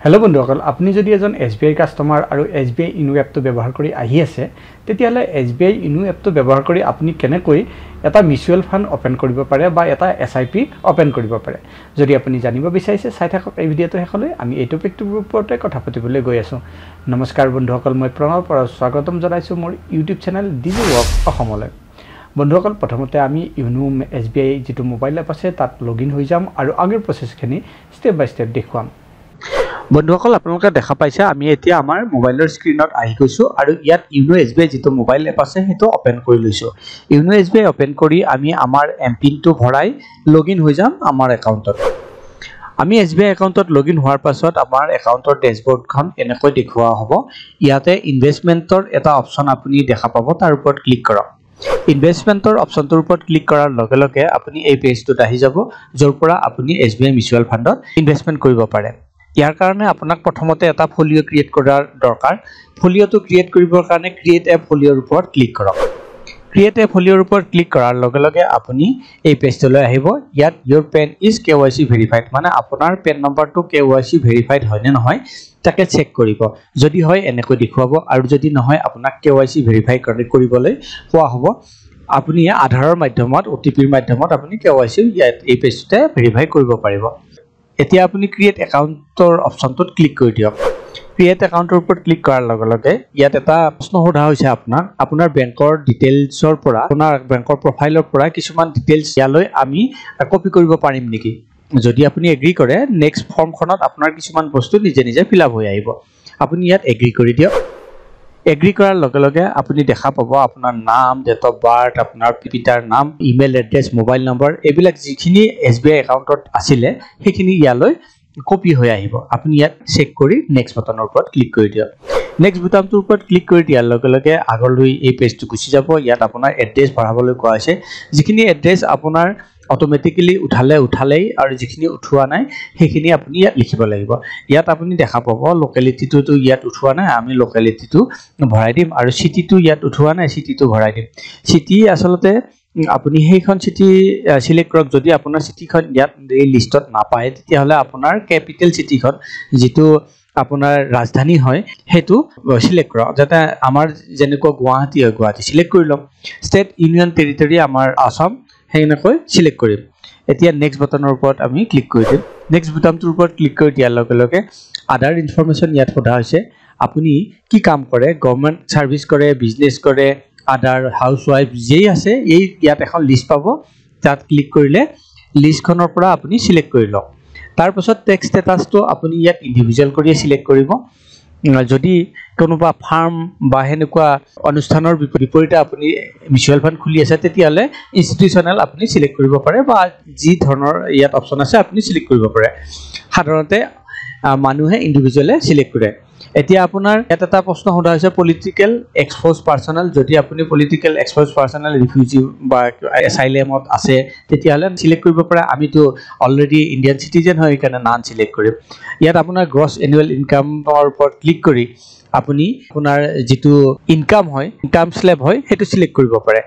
hello बंधुসকল আপনি যদি এজন SBI কাস্টমাৰ আৰু SBI ইনু এপটো ব্যৱহাৰ কৰি আহি আছে তেতিয়ালে SBI ইনু এপটো ব্যৱহাৰ কৰি আপুনি কেনেকৈ এটা মিউচুৱেল ফান্ড ওপেন কৰিব পাৰে বা এটা SIP ওপেন কৰিব পাৰে যদি আপুনি জানিব বিচাৰিছে চাই থাকক এই ভিডিঅটো হেকলৈ আমি এই টপিকটোৰ ওপৰতে কথা পাতিবলৈ গৈ আছো নমস্কাৰ বন্ধুসকল মই প্ৰণৱ আৰু স্বাগতম জনাইছো মোৰ ইউটিউব চেনেল ডিজি ৱৰ্ক অসমলৈ বন্ধুসকল প্ৰথমতে আমি ইনু SBI যেটো মোবাইল এপ আছে তাত লগইন হৈ যাম আৰু আগৰ প্ৰসেসখিনি স্টেপ বাই স্টেপ দেখুৱাম বন্ধুসকল আপোনালোকে দেখা পাইছে আমি এতিয়া আমাৰ মোবাইলৰ স্ক্ৰিনত আহি গৈছো আৰু ইয়াত ইউনো SBI যেটো মোবাইল এপ আছে হেটো ওপেন কৰি লৈছো ইউনো SBI ওপেন কৰি আমি আমাৰ এমপিন টো ভৰাই লগইন হৈ যাম আমাৰ একাউন্টত আমি SBI একাউন্টত লগইন হোৱাৰ পাছত আমাৰ একাউন্টৰ ড্যাশবোৰ্ডখন এনেকৈ দেখুৱা হ'ব ইয়াতে ইনভেষ্টমেন্টৰ এটা অপচন আপুনি দেখা পাব তাৰ ওপৰত ক্লিক কৰক ইনভেষ্টমেন্টৰ অপচনটোৰ ওপৰত ক্লিক কৰাৰ লগে লগে আপুনি এই পেজটোত আহি যাব যৰ পৰা আপুনি SBI মিউচুৱেল ফাণ্ডত ইনভেষ্টমেন্ট কৰিব পাৰে ইয়াৰ কাৰণে আপোনাক প্ৰথমতে এটা ফলিও ক্ৰিয়েট কৰাৰ দৰকাৰ ফলিওটো ক্ৰিয়েট কৰিবৰ কাৰণে ক্ৰিয়েট এ ফলিওৰ ওপৰত ক্লিক কৰক ক্ৰিয়েট এ ফলিওৰ ওপৰত ক্লিক কৰাৰ লগে লগে আপুনি এই পেজটোলৈ আহিব ইয়াত your PAN is KYC verified মানে আপোনাৰ PAN নম্বৰটো KYC verified হয় নে নহয় তাকে চেক কৰিব যদি হয় এনেকৈ দেখুৱাব আৰু যদি নহয় আপোনাক KYC verify কৰিবলৈ কোৱা হ'ব আপুনি আধাৰৰ মাধ্যমত OTPৰ মাধ্যমত আপুনি KYC ইয়াত এই পেজটোতে verify কৰিব পাৰিব এতিয়া আপুনি ক্ৰিয়েট একাউন্টৰ অপচনটোত ক্লিক কৰি দিয়ক ক্ৰিয়েট একাউন্টৰ ওপৰত ক্লিক কৰাৰ লগে লগে ইয়াত এটা প্ৰশ্ন সোধা হৈছে আপোনাৰ বেংকৰ ডিটেইলছৰ পৰা আপোনাৰ বেংকৰ প্ৰফাইলৰ পৰা কিছুমান ডিটেইলছ ইয়ালৈ আমি কপি কৰিব পাৰিম নেকি যদি আপুনি এগ্ৰি কৰে নেক্সট ফৰ্মখনত আপোনাৰ কিছুমান বস্তু নিজে নিজে ফিল আপ হৈ আহিব আপুনি ইয়াত এগ্ৰি কৰি দিয়ক এগ্ৰি কৰাৰ লগে লগে আপুনি দেখা পাব আপোনাৰ নাম ডেট অফ বাৰ্থ আপোনাৰ পিতাৰ নাম ইমেইল এড্ৰেছ মোবাইল নম্বৰ এবিলাক যিখিনি SBI একাউন্টত আছিল সেইখিনি ইয়ালৈ কপি হৈ আহিব আপুনি ইয়াত চেক কৰি নেক্সট বাটনৰ ওপৰত ক্লিক কৰি দিয়ক নেক্সট বুটামটোৰ ওপৰত ক্লিক কৰি দিয়াৰ লগে লগে আগলৈ এই পেজটো গুচি যাব ইয়াত আপোনাৰ এড্ৰেছ ভৰাবলৈ কোৱা হৈছে যিখিনি এড্ৰেছ আপোনাৰ অটোমেটিক্যালি উঠালেই আৰু যিখিনি উঠোৱা নাই সেইখিনি আপুনি ইয়াত লিখিব লাগিব ইয়াত আপুনি দেখা পাব লোকেলিটিটো ইয়াত উঠোৱা নাই আমি লোকেলিটিটো ভৰাই দিম আৰু সিটিটো ইয়াত উঠোৱা নাই সিটিটো ভৰাই দিম সিটি আসলতে আপুনি সেইখন সিটি সিলেক্ট কৰক যদি আপোনাৰ সিটিখন ইয়াত এই লিষ্টত নাপায় তেতিয়া হলে আপোনাৰ ক্যাপিটেল সিটিখন যেটো আপোনাৰ ৰাজধানী হয় হেতু সিলেক্ট কৰক যাতে আমাৰ যেনেকৈ গুৱাহাটী হয় গুৱাহাটী সিলেক্ট কৰি লম ষ্টেট ইউনিয়ন টেৰিটৰি আমাৰ আসাম হেনেকৈ সিলেক্ট কৰিম এতিয়া নেক্সট বাটনৰ ওপৰত আমি ক্লিক কৰি দিম নেক্সট বুটামটোৰ ওপৰত ক্লিক কৰি দিয়াৰ লগে লগে আদাৰ ইনফৰমেশন ইয়াত সোধা হৈছে আপুনি কি কাম কৰে গভৰ্ণমেণ্ট সাৰ্ভিস কৰে বিজনেস কৰে আদাৰ হাউসৱাইফ যেই আছে এই ইয়াত এখন লিষ্ট পাব তাত ক্লিক কৰিলে লিষ্টখনৰ পৰা আপুনি সিলেক্ট কৰি লওক তাৰ পাছত টেক্স ষ্টেটাসটো আপুনি ইয়াত ইন্ডিভিজুৱেল কৰি সিলেক্ট কৰিব যদি কোনোবা ফাৰ্ম বা হেনেকুৱা অনুষ্ঠানৰ বিপৰীতে আপুনি মিউচুৱেল ফান্ড খুলি আছে তেতিয়ালে ইনষ্টিটিউচনাল আপুনি সিলেক্ট কৰিব পাৰে বা যি ধৰণৰ ইয়াত অপচন আছে আপুনি সিলেক্ট কৰিব পাৰে সাধাৰণতে মানুহে ইন্ডিভিজুৱেলে সিলেক্ট কৰে এতিয়া আপোনাৰ ইয়াত এটা প্ৰশ্ন সোধা হৈছে পলিটিক্যাল এক্সপ'জ পাৰ্সোনাল যদি আপুনি পলিটিক্যাল এক্সপ'জ পাৰ্সোনাল ৰিফিউজি বা এসাইলেমত আছে তেতিয়ালে সিলেক্ট কৰিব পাৰে আমিতো অলৰেডি ইন্ডিয়ান সিটিজেন হয় কাৰণে নান সিলেক্ট কৰিম ইয়াত আপোনাৰ গ্ৰছ এনুৱেল ইনকামৰ ওপৰত ক্লিক কৰি আপুনি আপোনাৰ যেটো ইনকাম হয় ইনকাম স্ল্যাব হয় হেতু সিলেক্ট কৰিব পাৰে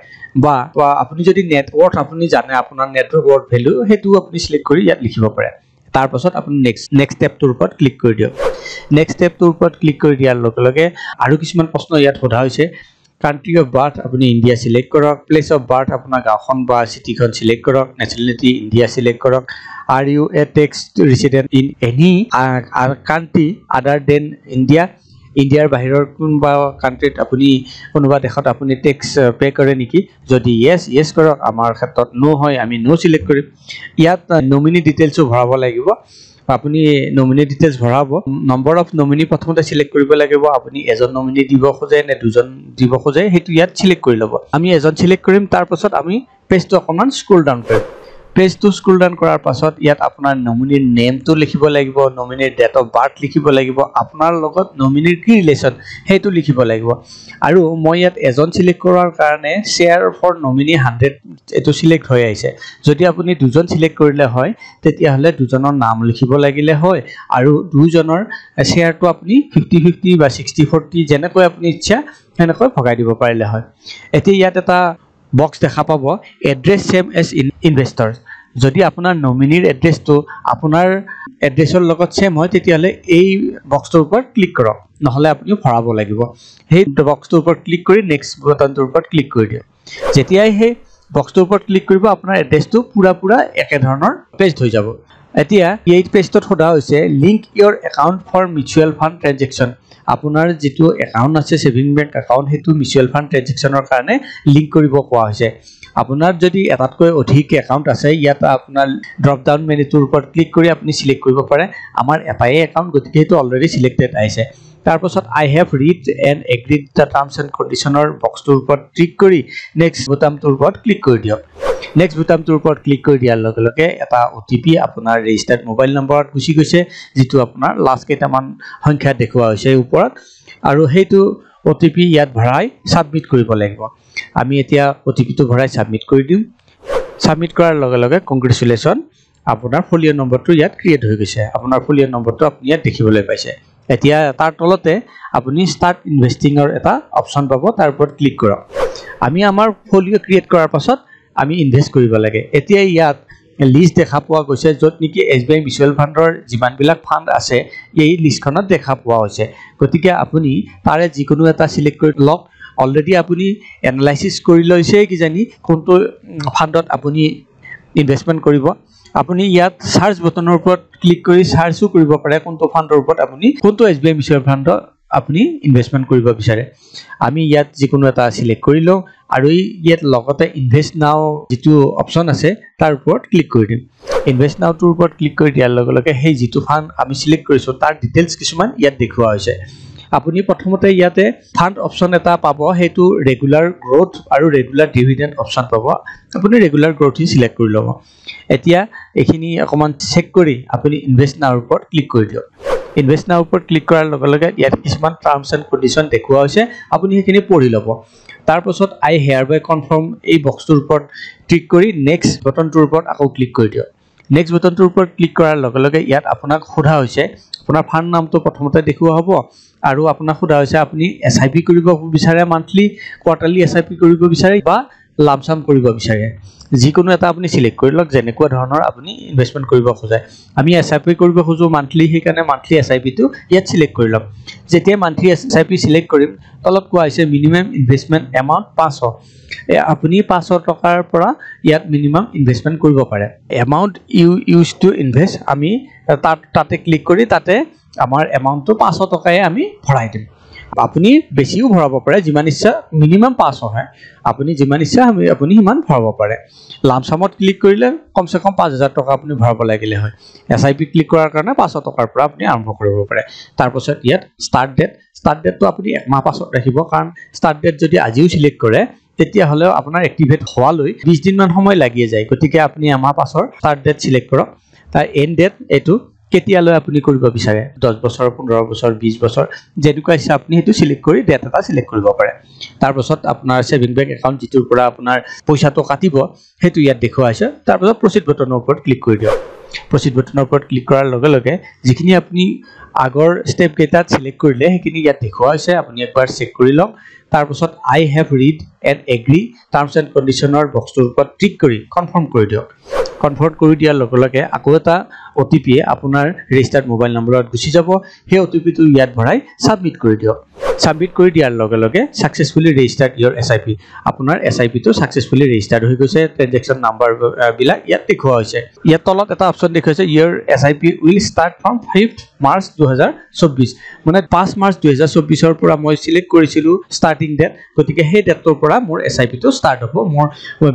বা আপুনি যদি নেট ওয়াৰ্থ আপুনি জানে আপোনাৰ নেট ওয়াৰ্থ ভ্যালু হেতু আপুনি সিলেক্ট কৰি ইয়াত লিখিব পাৰে তাৰ পাছত আপুনি নেক্সট ষ্টেপটোৰ ওপৰত ক্লিক কৰি দিয়ক নেক্সট ষ্টেপটোৰ ওপৰত ক্লিক কৰি দিয়াৰ লগে লগে আৰু কিছুমান প্ৰশ্ন ইয়াত সোধা হৈছে কান্ট্ৰি অফ বাৰ্থ আপুনি ইন্ডিয়া সিলেক্ট কৰক প্লেস অফ বাৰ্থ আপোনাৰ গাঁওখন বা সিটিখন সিলেক্ট কৰক নেশনালিটি ইন্ডিয়া সিলেক্ট কৰক are you a tax resident in any country other than India ইন্ডিয়াৰ বাহিৰৰ কোনবা কান্ট্ৰিত আপুনি কোনবা দেশত আপুনি ট্যাক্স পে কৰে নেকি যদি yes কৰক আমাৰ ক্ষেত্ৰত নো হয় আমি নো সিলেক্ট কৰিম ইয়াত নমিনি ডিটেইলছ ভৰাব লাগিব আপুনি নমিনি ডিটেইলছ ভৰাব নম্বৰ অফ নমিনি প্ৰথমতে সিলেক্ট কৰিব লাগিব আপুনি এজন নমিনি দিব খোজে নে দুজন দিব খোজে হেতু ইয়াত সিলেক্ট কৰি ল'ব আমি এজন সিলেক্ট কৰিম তাৰ পাছত আমি পেজটো অকমান স্ক্ৰল ডাউন কৰিম পেজটো স্ক্ৰল ডাউন কৰাৰ পাছত ইয়াত আপোনাৰ নমিনিৰ নেমটো লিখিব লাগিব নমিনিৰ ডেট অফ বাৰ্থ লিখিব লাগিব আপোনাৰ লগত নমিনিৰ কি ৰিলেচন হেতু লিখিব লাগিব আৰু মই ইয়াত এজন সিলেক্ট কৰাৰ কাৰণে শেয়াৰ ফৰ নমিনি 100 এটো সিলেক্ট হৈ আহিছে যদি আপুনি দুজন সিলেক্ট কৰিলে হয় তেতিয়া হলে দুজনৰ নাম লিখিব লাগিলে হয় আৰু দুজনৰ শেয়াৰটো আপুনি 50-50 বা 60-40 যেনেকৈ আপুনি ইচ্ছা হেনেকৈ ভগাই দিব পাৰিলে হয় এতিয়া ইয়াত এটা বক্স দেখা পাব এড্ৰেছ সেম এজ ইনভেষ্টৰ যদি আপোনাৰ নমিনিৰ এড্ৰেছটো আপোনাৰ এড্ৰেছৰ লগত সেম হয় তেতিয়াহলে এই বক্সটোৰ ওপৰত ক্লিক কৰক নহলে আপুনি ভৰাব লাগিব সেই বক্সটোৰ ওপৰত ক্লিক কৰি নেক্সট বাটনটোৰ ওপৰত ক্লিক কৰি দিয়ক যেতিয়াই সেই বক্সটোৰ ওপৰত ক্লিক কৰিব আপোনাৰ এড্ৰেছটো পুৰা একে ধৰণৰ পেস্ট হৈ যাব এতিয়া এই পেজটোত সোধা হৈছে link your account for mutual fund transaction আপোনাৰ যেটো একাউণ্ট আছে সেভিং বেংক একাউণ্ট হেতু মিউচুৱেল ফাণ্ড ট্ৰানজেকচনৰ কাৰণে লিংক কৰিব কোৱা হৈছে আপোনাৰ যদি এটাতকৈ অধিক একাউণ্ট আছে ইয়াত আপোনাৰ ড্ৰপ ডাউন মেনুটোৰ ওপৰত ক্লিক কৰি আপুনি সিলেক্ট কৰিব পাৰে আমাৰ এটাই একাউণ্ট গতিকে হেতু অলৰেডি সিলেক্টেড আছে তাৰ পাছত I have read and agreed the terms and কণ্ডিশ্যনৰ বক্সটোৰ ওপৰত ক্লিক কৰি নেক্সট বুটামটোৰ ওপৰত ক্লিক কৰি দিয়ক নেক্সট বুটামটোৰ ওপৰত ক্লিক কৰি দিয়াৰ লগে লগে এটা OTP আপোনাৰ ৰেজিষ্টাৰ্ড মোবাইল নম্বৰত গুচি গৈছে যেটো আপোনাৰ লাষ্ট কেইটামান সংখ্যা দেখুওৱা হৈছে ওপৰত আৰু হেতু OTP ইয়াত ভৰাই সাবমিট কৰিব লাগিব আমি এতিয়া OTP টো ভৰাই সাবমিট কৰি দিম সাবমিট কৰাৰ লগে লগে কংগ্ৰেচুলেশ্যন আপোনাৰ ফোলিও নম্বৰটো ইয়াত ক্ৰিয়েট হৈ গৈছে আপোনাৰ ফোলিও নম্বৰটো আপুনি ইয়াত দেখিবলৈ পাইছে এতিয়া তাৰ তলতে আপুনি স্টাৰ্ট ইনভেষ্টিংৰ এটা অপচন পাব তাৰ ওপৰত ক্লিক কৰক আমি আমাৰ ফোলিও ক্ৰিয়েট কৰাৰ পাছত আমি ইনভেস্ট কৰিব লাগে এতিয়া ইয়াত লিষ্ট দেখা পোৱা গৈছে যত নেকি SBI মিউচুৱেল ফাণ্ডৰ যিমানবিলাক ফাণ্ড আছে এই লিষ্টখনত দেখা পোৱা হৈছে গতিকে আপুনি তাৰে যিকোনো এটা সিলেক্ট কৰি লওক অলৰেডি আপুনি এনালাইসিস কৰি লৈছে কি জানি কোনটো ফাণ্ডত আপুনি ইনভেষ্টমেন্ট কৰিব আপুনি ইয়াত সাৰ্চ বটনৰ ওপৰত ক্লিক কৰি সাৰ্চও কৰিব পাৰে কোনটো ফাণ্ডৰ ওপৰত আপুনি কোনটো SBI মিউচুৱেল ফাণ্ডত আপুনি ইনভেষ্টমেন্ট কৰিব বিচাৰে আমি ইয়াত যিকোনো এটা সিলেক্ট কৰি লও আৰু ইয়াত লগতে ইনভেষ্ট নাও যেটো অপচন আছে তাৰ ওপৰত ক্লিক কৰি দিম ইনভেষ্ট নাও টোৰ ওপৰত ক্লিক কৰি দিয়াৰ লগে লগে সেই যেটো ফাণ্ড আমি সিলেক্ট কৰিছো তাৰ ডিটেইলছ কিছুমান ইয়াত দেখুওৱা হৈছে আপুনি প্ৰথমতে ইয়াতে ফাণ্ড অপচন এটা পাব হেতু ৰেগুলাৰ গ্ৰোথ আৰু ৰেগুলাৰ ডিভিডেন্ড অপচন পাব আপুনি ৰেগুলাৰ গ্ৰোথ সিলেক্ট কৰি লব এতিয়া এখিনি অকমান চেক কৰি আপুনি ইনভেষ্ট নাওৰ ওপৰত ক্লিক কৰি দিয়ক ইনভেষ্ট নাওৰ ওপৰত ক্লিক কৰাৰ লগে লগে ইয়াত কিছুমান টাৰ্মছ এণ্ড কণ্ডিশ্যন দেখুওৱা হৈছে আপুনি হেখিনি পঢ়ি লব তাৰ পাছত আই হেয়াৰবাই কনফাৰ্ম এই বক্সটোৰ ওপৰত ক্লিক কৰি নেক্সট বটনটোৰ ওপৰত আকৌ ক্লিক কৰি দিয়ক নেক্সট বটনটোৰ ওপৰত ক্লিক কৰাৰ লগে লগে ইয়াত আপোনাক সোধা হৈছে আপোনাৰ ফাণ্ড নামটো প্ৰথমতে দেখুওৱা হ'ব আৰু আপোনাক সোধা হৈছে আপুনি SIP কৰিব বিচাৰে মান্থলি কোৱাৰ্টাৰলি SIP কৰিব বিচাৰে বা লামসাম কৰিব বিচাৰে যিকোনো এটা আপুনি সিলেক্ট কৰি লওক যেনেকুৱা ধৰণৰ আপুনি ইনভেষ্টমেন্ট কৰিব খোজে আমি SIP কৰিব খোজো মান্থলি হেকানে মান্থলি SIP টো ইয়াত সিলেক্ট কৰি লওক যেতিয়া মান্থলি SIP সিলেক্ট কৰিম তলত কোৱা হৈছে মিনিমাম ইনভেষ্টমেন্ট এমাউন্ট 500 আপুনি 500 টকাৰ পৰা ইয়াত মিনিমাম ইনভেষ্টমেন্ট কৰিব পাৰে amount you use to invest আমি তাতে ক্লিক কৰি তাতে আমাৰ এমাউন্টটো 500 টকায়ে আমি ভৰাই দিম আপুনি বেছিও ভৰাব পাৰে যিমান ইচ্ছা মিনিমাম 500 হয় আপুনি যিমান ইচ্ছা আপুনি হিমান ভৰাব পাৰে লামসামত ক্লিক কৰিলে কমসে কম 5000 টকা আপুনি ভৰাব লাগিলে হয় SIP ক্লিক কৰাৰ কাৰণে 500 টকাৰ পৰা আপুনি আৰম্ভ কৰিব পাৰে তাৰ পাছত ইয়াত স্টাৰ্ট ডেটটো আপুনি এক মাহ পাছত ৰাখিব কাৰণ স্টাৰ্ট ডেট যদি আজিও সিলেক্ট কৰে তেতিয়া হলেও আপোনাৰ এক্টিভেট হোৱালৈ 20 দিন মান সময় লাগি যায় গতিকে আপুনি এমাহ পাছৰ স্টাৰ্ট ডেট সিলেক্ট কৰক তাৰ এন্ড ডেট এটো কেতিয়ালৈ আপুনি কৰিব বিচাৰে 10 বছৰ 15 বছৰ 20 বছৰ যেনেকুৱা ইচ্ছা আপুনি হেতু সিলেক্ট কৰি ডেট এটা সিলেক্ট কৰিব পাৰে তাৰ পাছত আপোনাৰ সেভিং বেংক একাউণ্ট যেটোৰ পৰা আপোনাৰ পইচাটো কাটিব হেতু ইয়াত দেখুওৱা আছে তাৰ পাছত প্ৰসিড বটনৰ ওপৰত ক্লিক কৰি দিয়ক প্ৰসিড বটনৰ ওপৰত ক্লিক কৰাৰ লগে লগে যিখিনি আপুনি আগৰ স্টেপ কেইটাত সিলেক্ট কৰিলে হেখিনি ইয়াত দেখুওৱা আছে আপুনি একবাৰ চেক কৰি লওক তাৰ পাছত I have read and agree terms and কণ্ডিশ্যনৰ বক্সটোৰ ওপৰত ক্লিক কৰি কনফাৰ্ম কৰি দিয়ক কনভাৰ্ট কৰি দিয়াৰ লগে লগে আকৌ এটা OTP আপোনাৰ ৰেজিষ্টাৰ্ড মোবাইল নম্বৰত গুচি যাব সেই OTP টো ইয়াত ভৰাই সাবমিট কৰি দিয়ক সাবমিট কৰি দিয়াৰ লগে লগে সাকসেসফুলি ৰেজিষ্টাৰ্ড ইয়োৰ SIP আপোনাৰ SIP টো সাকসেসফুলি ৰেজিষ্টাৰ্ড হৈ গৈছে ট্ৰানজেকচন নাম্বাৰ বিলাক ইয়াত দেখুওৱা হৈছে ইয়াত তলত এটা অপচন দেখুৱাইছে your SIP will start from 5th March 2024 মানে 5 মাৰ্চ 2024 ৰ পৰা মই সিলেক্ট কৰিছিলো ষ্টাৰ্টিং ডেট গতিকে সেই ডেটৰ পৰা মোৰ SIP টো ষ্টাৰ্ট হ'ব মোৰ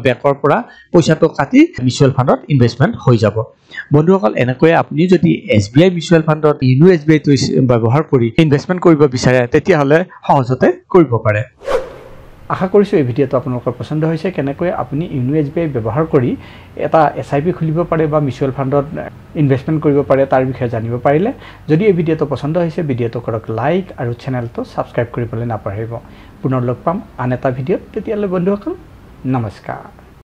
বেকৰ পৰা পইচাটো কাটি মিউচুৱেল ফাণ্ডত ইনভেষ্টমেন্ট হৈ যাব বন্ধুসকল এনেকৈ আপুনি যদি SBI মিউচুৱেল ফাণ্ডত ইনু SBI টো ব্যৱহাৰ কৰি ইনভেষ্টমেন্ট কৰিব বিচাৰে তেতিয়া হলে সহজতে কৰিব পাৰে আশা কৰিছো এই ভিডিঅটো আপোনালোকৰ পছন্দ হৈছে কেনেকৈ আপুনি ইনু SBI ব্যৱহাৰ কৰি এটা SIP খুলিব পাৰে বা মিউচুৱেল ফাণ্ডত ইনভেষ্টমেন্ট কৰিব পাৰে তাৰ বিষয়ে জানিব পাৰিলে যদি এই ভিডিঅটো পছন্দ হৈছে ভিডিঅটো কৰক লাইক আৰু চেনেলটো সাবস্ক্ৰাইব কৰিবলৈ নাপাহৰিব পুনৰ লগ পাম আন এটা ভিডিঅত তেতিয়ালৈ বন্ধুসকল নমস্কাৰ